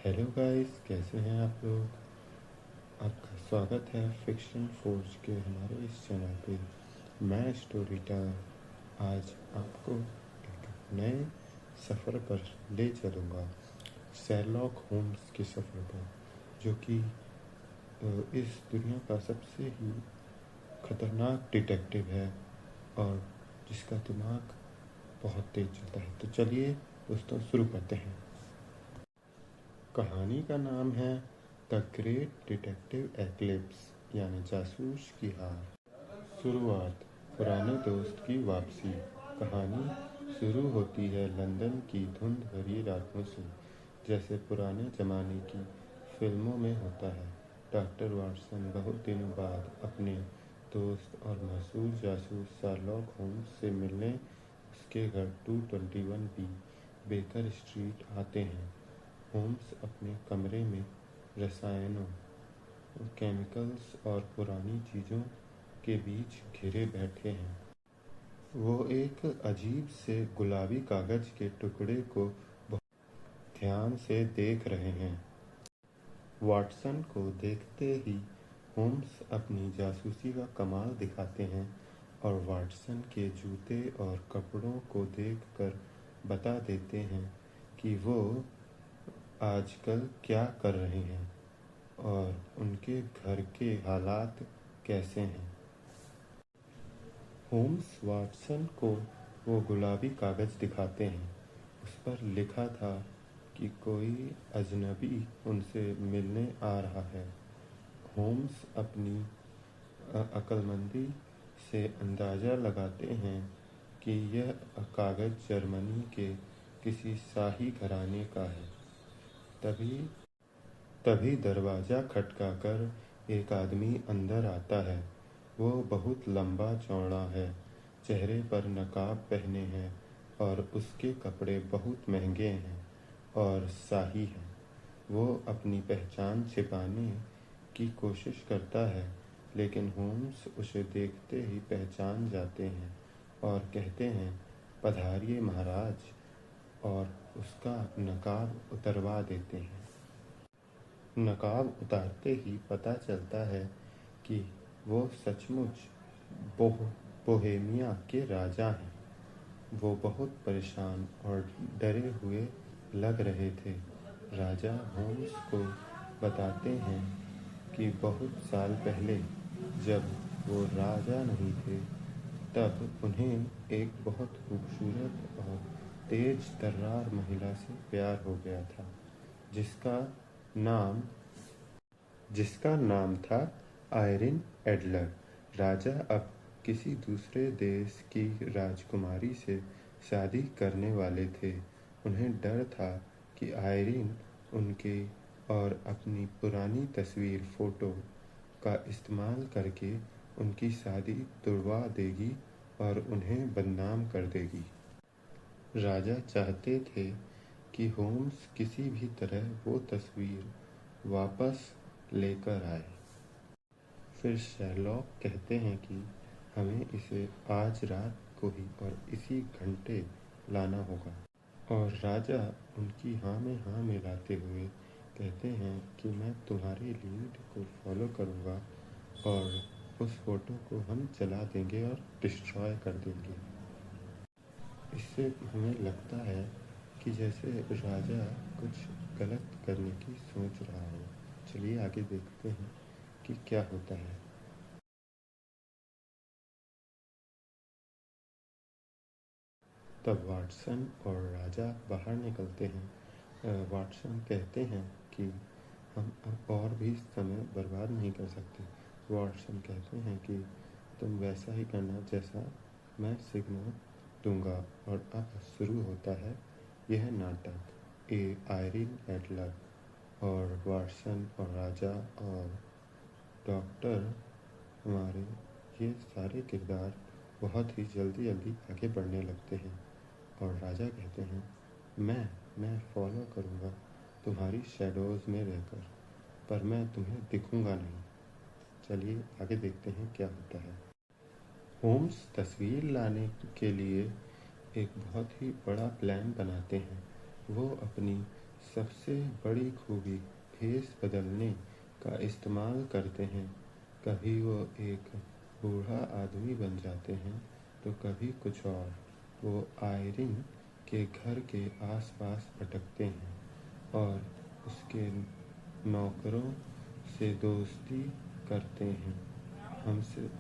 Hello guys, कैसे हैं आप लोग। आपका स्वागत है फिक्शन फोर्स के हमारे इस चैनल पे। मैं स्टोरी टेलर आज आपको एक नए सफ़र पर ले चलूँगा, शेरलॉक होम्स के सफ़र पर, जो कि इस दुनिया का सबसे ही खतरनाक डिटेक्टिव है और जिसका दिमाग बहुत तेज चलता है। तो चलिए दोस्तों, शुरू करते हैं। कहानी का नाम है द ग्रेट डिटेक्टिव एक्लिप्स, यानी जासूस की हार। शुरुआत, पुराने दोस्त की वापसी। कहानी शुरू होती है लंदन की धुंध भरी रातों से, जैसे पुराने ज़माने की फिल्मों में होता है। डॉक्टर वाटसन बहुत दिनों बाद अपने दोस्त और मशहूर जासूस शार्लॉक होम्स से मिलने उसके घर 221 बी बेकर स्ट्रीट आते हैं। होम्स अपने कमरे में रसायनों, केमिकल्स और पुरानी चीज़ों के बीच घिरे बैठे हैं। वो एक अजीब से गुलाबी कागज़ के टुकड़े को बहुत ध्यान से देख रहे हैं। वाटसन को देखते ही होम्स अपनी जासूसी का कमाल दिखाते हैं और वाटसन के जूते और कपड़ों को देखकर बता देते हैं कि वो आजकल क्या कर रहे हैं और उनके घर के हालात कैसे हैं। होम्स वाटसन को वो गुलाबी कागज़ दिखाते हैं। उस पर लिखा था कि कोई अजनबी उनसे मिलने आ रहा है। होम्स अपनी अक्लमंदी से अंदाज़ा लगाते हैं कि यह कागज़ जर्मनी के किसी शाही घराने का है। तभी तभी दरवाज़ा खटकाकर एक आदमी अंदर आता है। वो बहुत लंबा चौड़ा है, चेहरे पर नकाब पहने हैं और उसके कपड़े बहुत महंगे हैं और शाही हैं। वो अपनी पहचान छिपाने की कोशिश करता है, लेकिन होम्स उसे देखते ही पहचान जाते हैं और कहते हैं, पधारिए महाराज, और उसका नकाब उतरवा देते हैं। नकाब उतारते ही पता चलता है कि वो सचमुच बोहेमिया के राजा हैं। वो बहुत परेशान और डरे हुए लग रहे थे। राजा होम्स को बताते हैं कि बहुत साल पहले, जब वो राजा नहीं थे, तब उन्हें एक बहुत खूबसूरत और तेज तर्रार महिला से प्यार हो गया था, जिसका नाम जिसका नाम था आयरिन एडलर। राजा अब किसी दूसरे देश की राजकुमारी से शादी करने वाले थे। उन्हें डर था कि आयरिन उनके और अपनी पुरानी तस्वीर फ़ोटो का इस्तेमाल करके उनकी शादी तुड़वा देगी और उन्हें बदनाम कर देगी। राजा चाहते थे कि होम्स किसी भी तरह वो तस्वीर वापस लेकर आए। फिर शेरलॉक कहते हैं कि हमें इसे आज रात को ही और इसी घंटे लाना होगा। और राजा उनकी हाँ में हाँ मिलाते हुए कहते हैं कि मैं तुम्हारे लीड को फॉलो करूँगा और उस फोटो को हम जला देंगे और डिस्ट्रॉय कर देंगे। इससे हमें लगता है कि जैसे राजा कुछ गलत करने की सोच रहा हो। चलिए आगे देखते हैं कि क्या होता है। तब वाटसन और राजा बाहर निकलते हैं। वाटसन कहते हैं कि हम अब और भी समय बर्बाद नहीं कर सकते। वाटसन कहते हैं कि तुम वैसा ही करना जैसा मैं सिग्नल दूंगा। और अब शुरू होता है यह नाटक। आयरिन एडलर और वाटसन और राजा और डॉक्टर, हमारे ये सारे किरदार बहुत ही जल्दी जल्दी आगे बढ़ने लगते हैं। और राजा कहते हैं, मैं फॉलो करूँगा तुम्हारी शैडोज़ में रहकर, पर मैं तुम्हें दिखूँगा नहीं। चलिए आगे देखते हैं क्या होता है। होम्स तस्वीर लाने के लिए एक बहुत ही बड़ा प्लान बनाते हैं। वो अपनी सबसे बड़ी खूबी भेस बदलने का इस्तेमाल करते हैं। कभी वो एक बूढ़ा आदमी बन जाते हैं तो कभी कुछ और। वो आयरिन के घर के आसपास भटकते हैं और उसके नौकरों से दोस्ती करते हैं।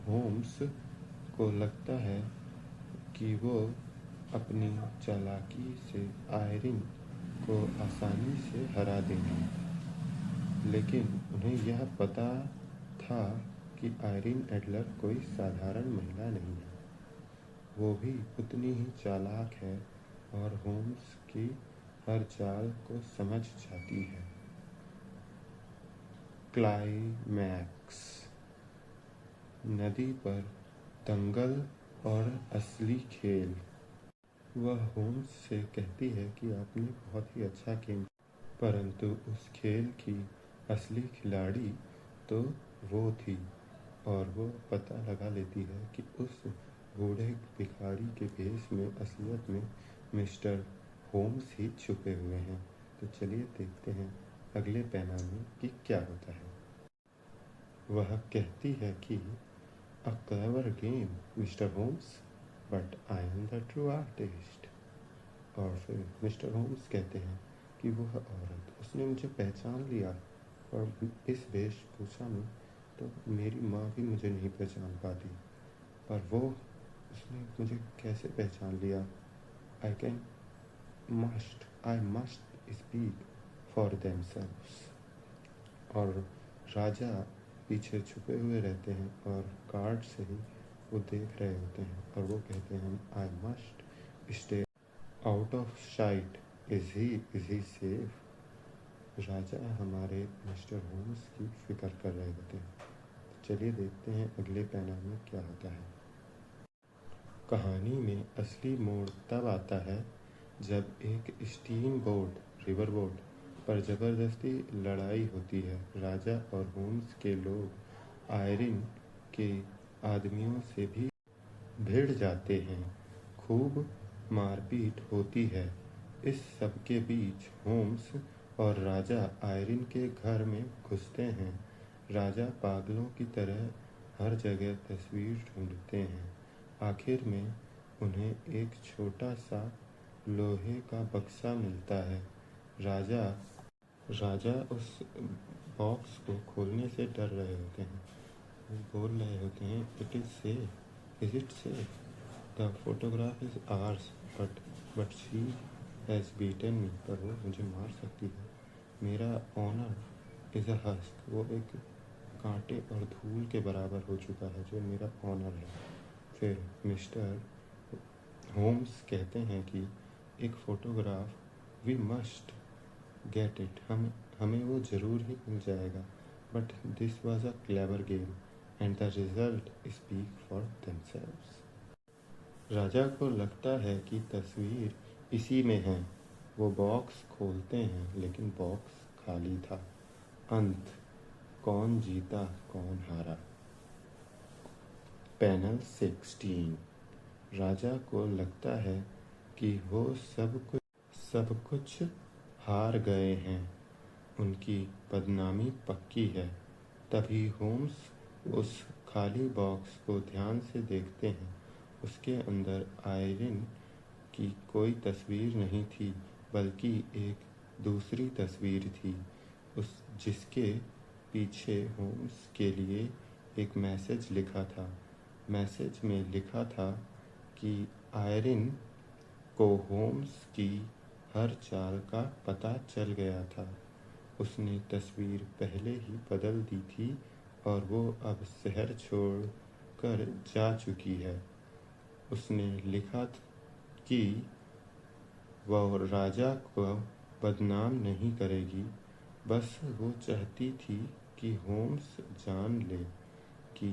होम्स को लगता है कि वो अपनी चालाकी से आयरिन को आसानी से हरा देंगे, लेकिन उन्हें यह पता था कि आयरिन एडलर कोई साधारण महिला नहीं है। वो भी उतनी ही चालाक है और होम्स की हर चाल को समझ जाती है। क्लाइमैक्स। नदी पर दंगल और असली खेल। वह होम्स से कहती है कि आपने बहुत ही अच्छा खेल, परंतु उस खेल की असली खिलाड़ी तो वो थी, और वो पता लगा लेती है कि उस बूढ़े भिखारी के भेष में असलियत में मिस्टर होम्स ही छुपे हुए हैं। तो चलिए देखते हैं अगले पैना में कि क्या होता है। वह कहती है कि a clever game mister Holmes, but I am the true artist. और फिर मिस्टर होम्स कहते हैं कि वह औरत, उसने मुझे पहचान लिया, और इस वेशभूषा में तो मेरी माँ भी मुझे नहीं पहचान पाती, पर वो उसने मुझे कैसे पहचान लिया। I must speak for themselves. और राजा पीछे छुपे हुए रहते हैं और कार्ड से ही वो देख रहे होते हैं, और वो कहते हैं I must stay out of sight. Is he safe. राजा हमारे मिस्टर होम्स की फिक्र कर रहे होते हैं। चलिए देखते हैं अगले पैनल में क्या होता है। कहानी में असली मोड़ तब आता है जब एक स्टीम बोट रिवर बोट पर जबरदस्ती लड़ाई होती है। राजा और होम्स के लोग आयरिन के आदमियों से भी भिड़ जाते हैं। खूब मारपीट होती है। इस सब के बीच होम्स और राजा आयरिन के घर में घुसते हैं। राजा पागलों की तरह हर जगह तस्वीर ढूंढते हैं। आखिर में उन्हें एक छोटा सा लोहे का बक्सा मिलता है। राजा उस बॉक्स को खोलने से डर रहे होते हैं। वो बोल रहे होते हैं it is safe, is it safe, the photograph is ours, but she has beaten me. पर वो मुझे मार सकती है। मेरा ऑनर इज़ अ हस्क। वो एक कांटे और धूल के बराबर हो चुका है जो मेरा ऑनर है। फिर मिस्टर होम्स कहते हैं कि एक photograph, we must get it, हमें वो ज़रूर ही मिल जाएगा। But this was a clever game and the result speak for themselves. राजा को लगता है कि तस्वीर इसी में है। वो बॉक्स खोलते हैं, लेकिन बॉक्स खाली था। अंत। कौन जीता कौन हारा। पैनल 16। राजा को लगता है कि वो सब कुछ हार गए हैं। उनकी बदनामी पक्की है। तभी होम्स उस खाली बॉक्स को ध्यान से देखते हैं। उसके अंदर आयरिन की कोई तस्वीर नहीं थी, बल्कि एक दूसरी तस्वीर थी, जिसके पीछे होम्स के लिए एक मैसेज लिखा था। मैसेज में लिखा था कि आयरिन को होम्स की हर चाल का पता चल गया था। उसने तस्वीर पहले ही बदल दी थी और वो अब शहर छोड़ कर जा चुकी है। उसने लिखा कि वह राजा को बदनाम नहीं करेगी, बस वो चाहती थी कि होम्स जान ले कि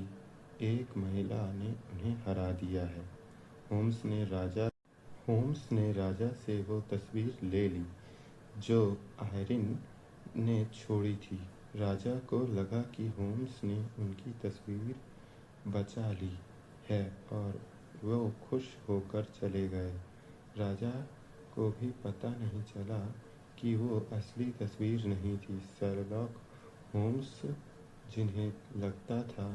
एक महिला ने उन्हें हरा दिया है। होम्स ने राजा से वो तस्वीर ले ली जो आयरिन ने छोड़ी थी। राजा को लगा कि होम्स ने उनकी तस्वीर बचा ली है और वो खुश होकर चले गए। राजा को भी पता नहीं चला कि वो असली तस्वीर नहीं थी। शर्लॉक होम्स, जिन्हें लगता था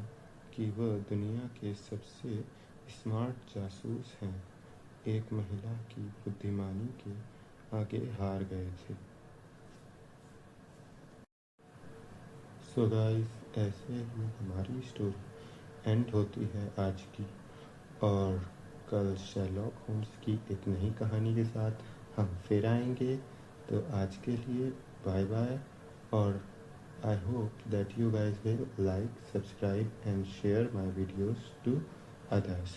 कि वह दुनिया के सबसे स्मार्ट जासूस हैं, एक महिला की बुद्धिमानी के आगे हार गए थे। सो गाइस, ऐसे ही हमारी स्टोरी एंड होती है आज की, और कल शेरलॉक होम्स की एक नई कहानी के साथ हम फिर आएंगे। तो आज के लिए बाय बाय, और I hope that you guys will like, subscribe and share my videos to others.